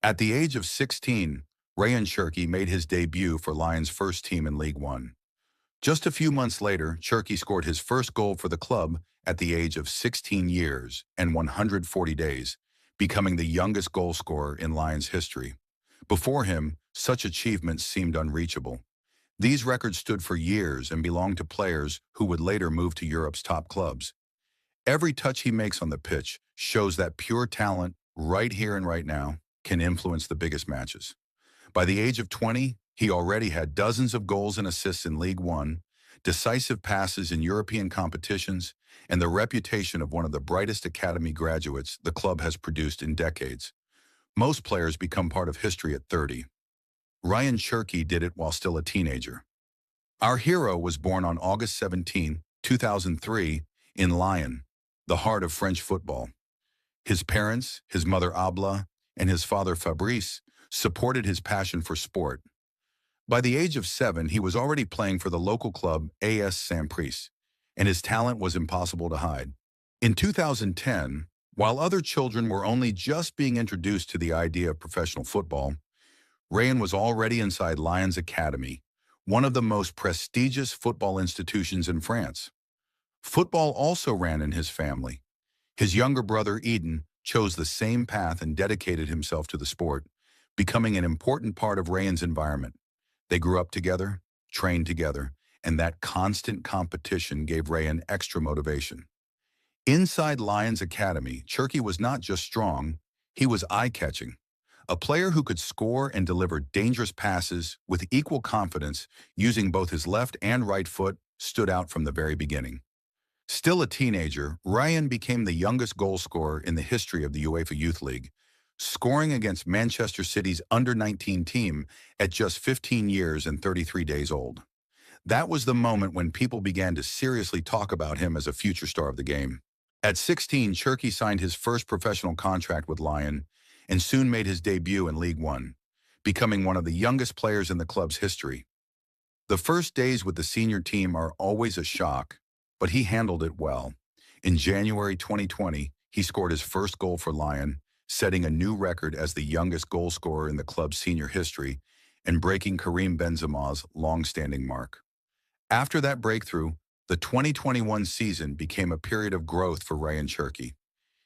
At the age of 16, Rayan Cherki made his debut for Lyon's first team in League One. Just a few months later, Cherki scored his first goal for the club at the age of 16 years and 140 days, becoming the youngest goal scorer in Lyon's history. Before him, such achievements seemed unreachable. These records stood for years and belonged to players who would later move to Europe's top clubs. Every touch he makes on the pitch shows that pure talent, right here and right now, can influence the biggest matches. By the age of 20, he already had dozens of goals and assists in League One, decisive passes in European competitions, and the reputation of one of the brightest academy graduates the club has produced in decades. Most players become part of history at 30. Rayan Cherki did it while still a teenager. Our hero was born on August 17, 2003, in Lyon, the heart of French football. His parents, his mother Abla, and his father Fabrice, supported his passion for sport. By the age of 7, he was already playing for the local club AS Saint-Price, and his talent was impossible to hide. In 2010, while other children were only just being introduced to the idea of professional football, Rayan was already inside Lyon's Academy, one of the most prestigious football institutions in France. Football also ran in his family. His younger brother Eden chose the same path and dedicated himself to the sport, becoming an important part of Rayan's environment. They grew up together, trained together, and that constant competition gave Rayan extra motivation. Inside Lyon's Academy, Cherki was not just strong, he was eye-catching. A player who could score and deliver dangerous passes with equal confidence using both his left and right foot stood out from the very beginning. Still a teenager, Rayan became the youngest goal scorer in the history of the UEFA Youth League, scoring against Manchester City's under-19 team at just 15 years and 33 days old. That was the moment when people began to seriously talk about him as a future star of the game. At 16, Cherki signed his first professional contract with Lyon and soon made his debut in League One, becoming one of the youngest players in the club's history. The first days with the senior team are always a shock, but he handled it well. In January 2020, he scored his first goal for Lyon, setting a new record as the youngest goal scorer in the club's senior history and breaking Karim Benzema's long-standing mark. After that breakthrough, the 2021 season became a period of growth for Rayan Cherki.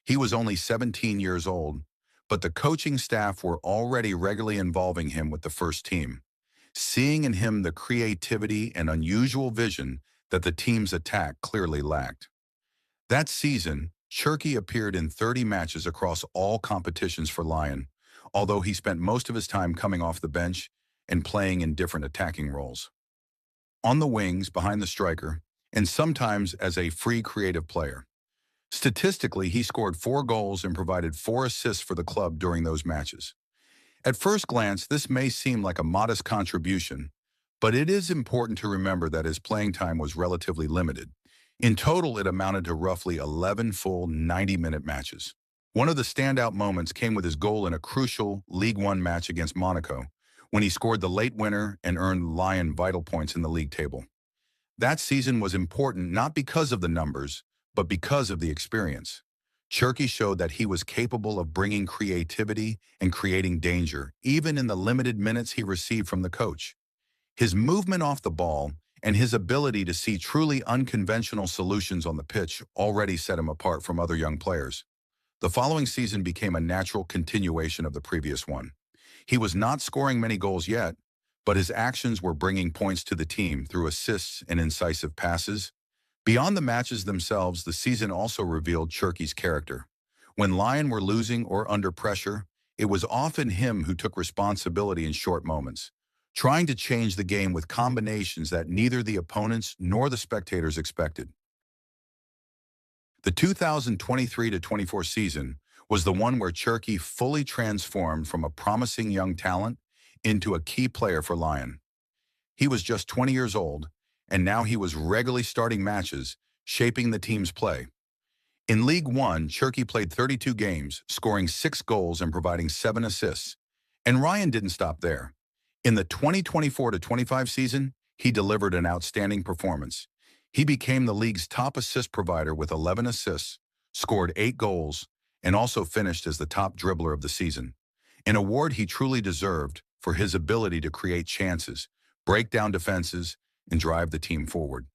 He was only 17 years old, but the coaching staff were already regularly involving him with the first team, seeing in him the creativity and unusual vision that the team's attack clearly lacked. That season, Cherki appeared in 30 matches across all competitions for Lyon, although he spent most of his time coming off the bench and playing in different attacking roles. On the wings, behind the striker, and sometimes as a free creative player. Statistically, he scored 4 goals and provided 4 assists for the club during those matches. At first glance, this may seem like a modest contribution, but it is important to remember that his playing time was relatively limited. In total, it amounted to roughly 11 full 90-minute matches. One of the standout moments came with his goal in a crucial League One match against Monaco, when he scored the late winner and earned Lyon vital points in the league table. That season was important not because of the numbers, but because of the experience. Cherki showed that he was capable of bringing creativity and creating danger, even in the limited minutes he received from the coach. His movement off the ball and his ability to see truly unconventional solutions on the pitch already set him apart from other young players. The following season became a natural continuation of the previous one. He was not scoring many goals yet, but his actions were bringing points to the team through assists and incisive passes. Beyond the matches themselves, the season also revealed Cherki's character. When Lyon were losing or under pressure, it was often him who took responsibility in short moments, trying to change the game with combinations that neither the opponents nor the spectators expected. The 2023-24 season was the one where Cherki fully transformed from a promising young talent into a key player for Lyon. He was just 20 years old, and now he was regularly starting matches, shaping the team's play. In League One, Cherki played 32 games, scoring 6 goals and providing 7 assists. And Rayan didn't stop there. In the 2024-25 season, he delivered an outstanding performance. He became the league's top assist provider with 11 assists, scored 8 goals, and also finished as the top dribbler of the season. an award he truly deserved for his ability to create chances, break down defenses, and drive the team forward.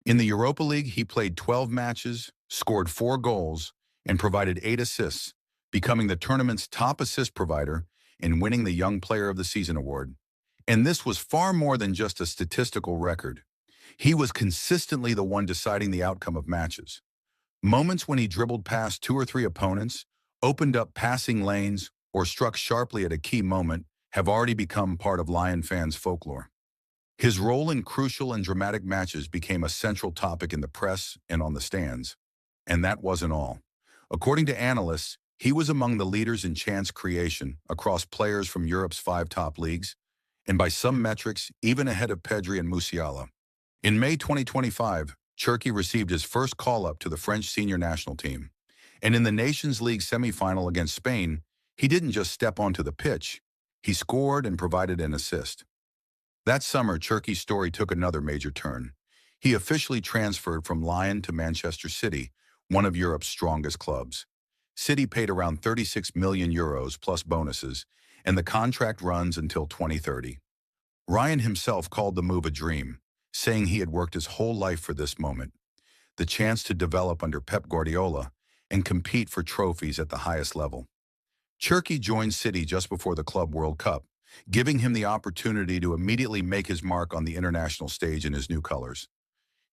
In the Europa League, he played 12 matches, scored 4 goals, and provided 8 assists, becoming the tournament's top assist provider and winning the Young Player of the Season award. And this was far more than just a statistical record. He was consistently the one deciding the outcome of matches. Moments when he dribbled past 2 or 3 opponents, opened up passing lanes, or struck sharply at a key moment have already become part of Lyon fans' folklore. His role in crucial and dramatic matches became a central topic in the press and on the stands. And that wasn't all. According to analysts, he was among the leaders in chance creation across players from Europe's 5 top leagues, and by some metrics, even ahead of Pedri and Musiala. In May 2025, Cherki received his first call-up to the French senior national team. And in the Nations League semifinal against Spain, he didn't just step onto the pitch. He scored and provided an assist. That summer, Cherki's story took another major turn. He officially transferred from Lyon to Manchester City, one of Europe's strongest clubs. City paid around €36 million plus bonuses, and the contract runs until 2030. Rayan himself called the move a dream, saying he had worked his whole life for this moment, the chance to develop under Pep Guardiola and compete for trophies at the highest level. Cherki joined City just before the Club World Cup, giving him the opportunity to immediately make his mark on the international stage in his new colors.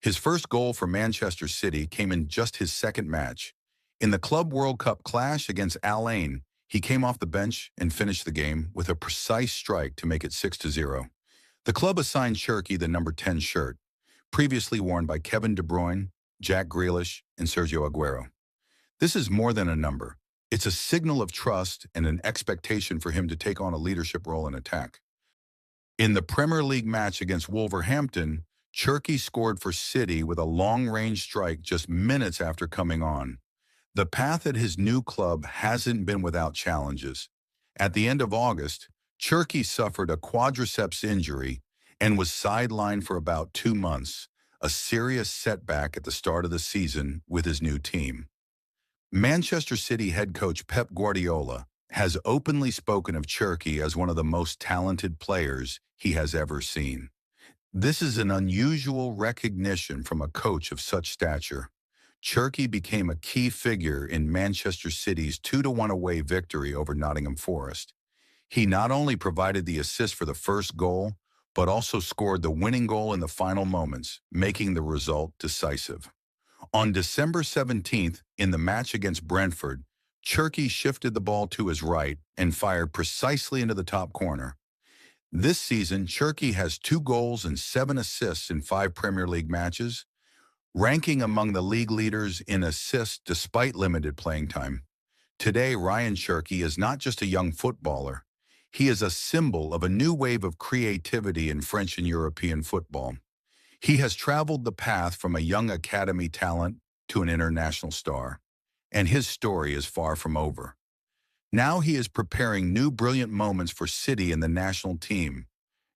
His first goal for Manchester City came in just his second match. In the Club World Cup clash against Lyon, he came off the bench and finished the game with a precise strike to make it 6-0. The club assigned Cherki the number 10 shirt, previously worn by Kevin De Bruyne, Jack Grealish, and Sergio Aguero. This is more than a number. It's a signal of trust and an expectation for him to take on a leadership role in attack. In the Premier League match against Wolverhampton, Cherki scored for City with a long-range strike just minutes after coming on. The path at his new club hasn't been without challenges. At the end of August, Cherki suffered a quadriceps injury and was sidelined for about 2 months, a serious setback at the start of the season with his new team. Manchester City head coach Pep Guardiola has openly spoken of Cherki as one of the most talented players he has ever seen. This is an unusual recognition from a coach of such stature. Cherki became a key figure in Manchester City's 2-1 away victory over Nottingham Forest. He not only provided the assist for the first goal, but also scored the winning goal in the final moments, making the result decisive. On December 17th, in the match against Brentford, Cherki shifted the ball to his right and fired precisely into the top corner. This season, Cherki has 2 goals and 7 assists in 5 Premier League matches, ranking among the league leaders in assists despite limited playing time. Today, Rayan Cherki is not just a young footballer. He is a symbol of a new wave of creativity in French and European football. He has traveled the path from a young academy talent to an international star, and his story is far from over. Now he is preparing new brilliant moments for City and the national team,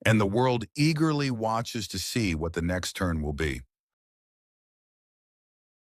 and the world eagerly watches to see what the next turn will be.